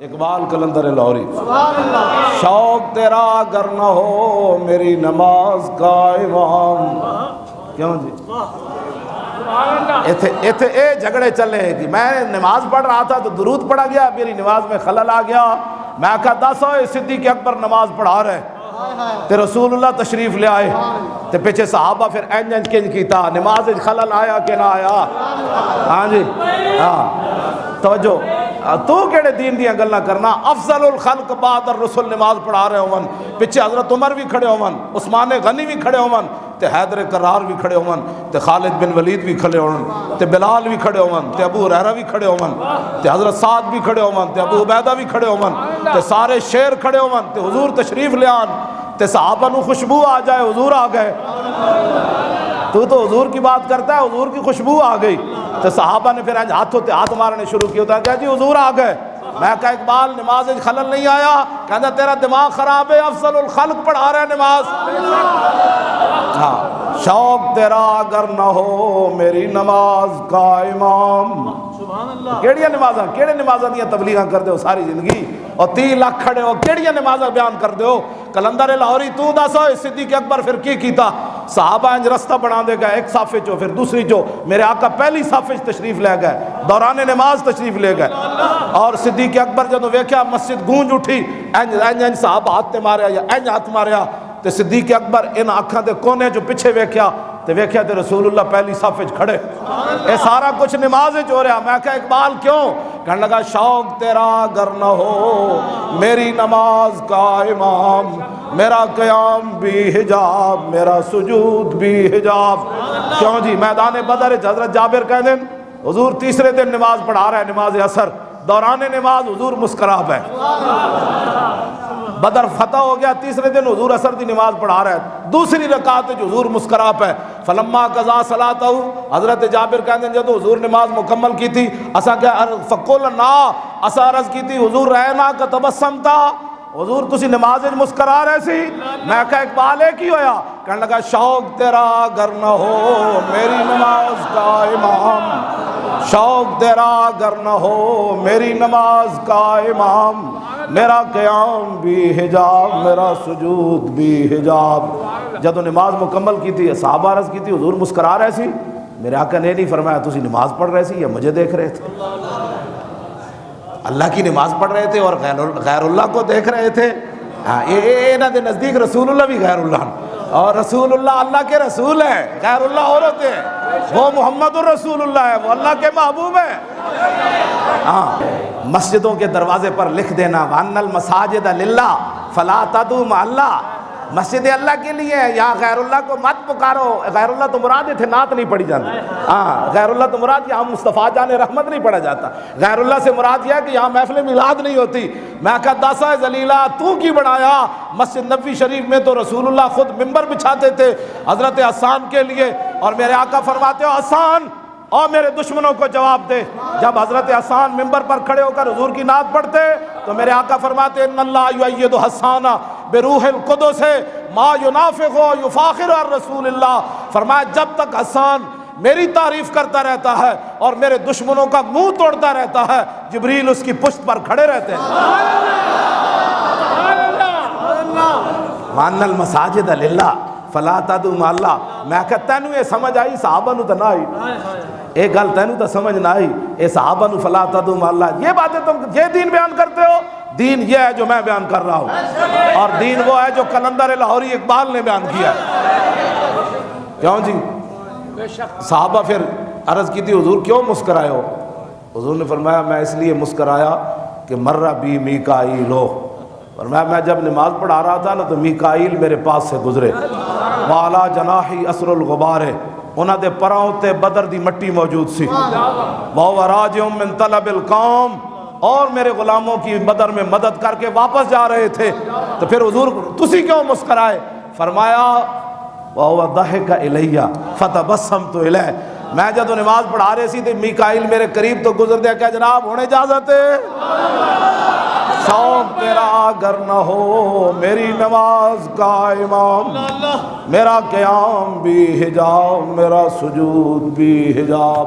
اقبال قلندر لاہوری، شوق تیرا اگر نہ ہو میری نماز کا امام. کیوں جی ایتھے اے جھگڑے چلے کہ میں نماز پڑھ رہا تھا تو درود پڑھا گیا، میری نماز میں خلل آ گیا. میں کہا دسو صدیق اکبر نماز پڑھا رہے تے رسول اللہ تشریف لے آئے تے پیچھے صحابہ پھر انج کنج کیتا، نماز خلل آیا کہ نہ آیا؟ ہاں جی ہاں توجہ. تو کیڑے دین دیاں گلاں کرنا؟ افضل الخلق بعد الرسل نماز پڑھا رہے ہون، پیچھے حضرت عمر بھی کھڑے ہون، عثمان غنی بھی کھڑے ہون تے حیدر کرار بھی کھڑے ہون تے خالد بن ولید بھی کھڑے ہون تے بلال بھی کھڑے ہون تے ابو ہریرہ بھی کھڑے ہون تے حضرت سعد بھی کھڑے ہون تے ابو عبیدہ بھی کھڑے ہون تے سارے شیر کھڑے ہون تے حضور تشریف لے آن تے صحابہ نو خوشبو آ جائے حضور آ گئے. تو حضور کی بات کرتا ہے، حضور کی خوشبو آ گئی تو صحابہ نے پھر ہاتھوں تے ہاتھ مارنے شروع کیا ہوتا ہے کہ جی حضور آ گئے. میں کہا اقبال نماز خلل نہیں آیا؟ کہتا تیرا دماغ خراب ہے، افضل الخلق پڑھا رہا ہے نماز. ہاں شوق تیرا اگر نہ ہو میری نماز کا امام. کیڑیاں نمازاں کیڑے نمازاں دیاں تبلیغاں کر دے ہو ساری زندگی اور 30 لاکھ کھڑے ہو کیڑیاں نمازاں بیان کر دے ہو؟ قلندر لاہوری تو دس صدیق اکبر پھر کی کیتا؟ صحابہ انج رستہ بنا دے گئے، ایک صف چو پھر دوسری چو، میرے آقا پہلی صف تشریف لے گئے، دوران نماز تشریف لے گئے. اور صدیق اکبر جدوں ویکھیا مسجد گونج اٹھی، انج صحابہ ہاتھ تے ماریا یا انج ہاتھ ماریا تے صدیق اکبر ان آنکھاں دے کونے جو پیچھے ویکھیا تے رسول اللہ پہلی صف وچ کھڑے. اے سارا کچھ نماز وچ ہو رہا. میں کہا اقبال کیوں؟ کہنے لگا شوق تیرا اگر نہ ہو میری نماز کا امام، میرا قیام بھی حجاب میرا سجود بھی حجاب. کیوں جی میدان بدر حضرت جابر کہہ دیں حضور تیسرے دن نماز پڑھا رہا ہے، نماز اثر، دوران نماز حضور مسکرا ہے. بدر فتح ہو گیا، تیسرے دن حضور اثر دی نماز پڑھا رہا ہے، دوسری رکعت جو حضور مسکرا ہے. فلما قضا صلاتہ، حضرت جابر کہتے ہیں جب حضور نماز مکمل کی تھی اسا کہ فقلنا اسا عرض کی تھی حضور رہنا کا تبسم تھا، حضور تسی نماز مسکرا رہے سی. میں کہا اقبال ہے کی ہویا؟ کہنے لگا شوق تیرا اگر نہ ہو میری نماز کا امام، شوق تیرا اگر نہ ہو میری نماز کا امام، میرا قیام بھی حجاب میرا سجود بھی حجاب. جب نماز مکمل کی تھی صحابہ عرض کی تھی حضور مسکرا رہے سی. میرے آقا نے نہیں فرمایا تسی نماز پڑھ رہے سی یا مجھے دیکھ رہے تھے؟ اللہ کی نماز پڑھ رہے تھے اور غیر اللہ کو دیکھ رہے تھے. ہاں انہاں دے نزدیک رسول اللہ بھی غیر اللہ، اور رسول اللہ اللہ کے رسول ہے، غیر اللہ اور ہوتے ہیں. وہ محمد الرسول اللہ ہے، وہ اللہ کے محبوب ہے. ہاں مسجدوں کے دروازے پر لکھ دینا وَأَنَّ الْمَسَاجِدَ لِلَّهِ فَلَا تَدْعُوا مَعَ اللَّهِ، مسجد اللہ کے لیے ہے، یہاں غیر اللہ کو مت پکارو. غیر اللہ تو مراد تھے نعت نہیں پڑھی جاتی. ہاں غیر اللہ تو مراد یہاں مصطفیٰ جان رحمت نہیں پڑھا جاتا. غیر اللہ سے مراد یہ ہے کہ یہاں محفل میلاد نہیں ہوتی. میں کہا داسا ذلیلہ تو کی بنایا؟ مسجد نبوی شریف میں تو رسول اللہ خود ممبر بچھاتے تھے حضرت حسان کے لیے، اور میرے آقا فرماتے ہو حسان اور میرے دشمنوں کو جواب دے. جب حضرت حسان ممبر پر کھڑے ہو کر حضور کی نعت پڑھتے تو میرے آقا فرماتے ان اللہ یؤید حسان بروح القدس ما ینافق و یفاخر الرسول اللہ. فرمایا جب تک حسان میری تعریف کرتا رہتا ہے اور میرے دشمنوں کا منہ توڑتا رہتا ہے، جبریل اس کی پشت پر کھڑے رہتے ہیں. وَأَنَّ الْمَسَاجِدَ لِلَّهِ فَلَا تَدْعُوا مَعَ اللَّهِ. میں کہا تینوں یہ سمجھ آئی، صحابہ نو تو نہ آئی. ایک گل تینوں تو سمجھ نہ آئی، اے صحابہ نو فَلَا تَدْعُوا مَعَ اللَّهِ. یہ باتیں تم یہ دین بیان کرتے ہو؟ دین یہ ہے جو میں بیان کر رہا ہوں، اور دین وہ ہے جو قلندر لاہوری اقبال نے بیان کیا ہے. کیوں جی؟ صحابہ پھر عرض کی تھی حضور کیوں مسکرائے ہو؟ حضور نے فرمایا میں اس لیے مسکرایا کہ مرہ بی میکائیل ہو. فرمایا میں جب نماز پڑھا رہا تھا نا تو میکائیل میرے پاس سے گزرے، والا جناحی اثر الغبار، انہاں دے پراؤں تے بدر دی مٹی موجود سی، وَهُوَ رَاجِعٌ مِّن طَلَبِ الْقَوْمِ، اور میرے غلاموں کی بدر میں مدد کر کے واپس جا رہے تھے. تو پھر حضور تسی کیوں مسکرائے؟ فرمایا وَهُوَ ضَحِكَ إِلَيَّ فَتَبَسَّمْتُ إِلَيْهِ. میں جب نماز پڑھا رہے سی تو میکائیل میرے قریب تو گزر دیا کہ جناب ہونے اجازت ہے. شوق تیرا اگر نہ ہو میری نماز کا امام، میرا قیام بھی حجاب میرا سجود بھی حجاب.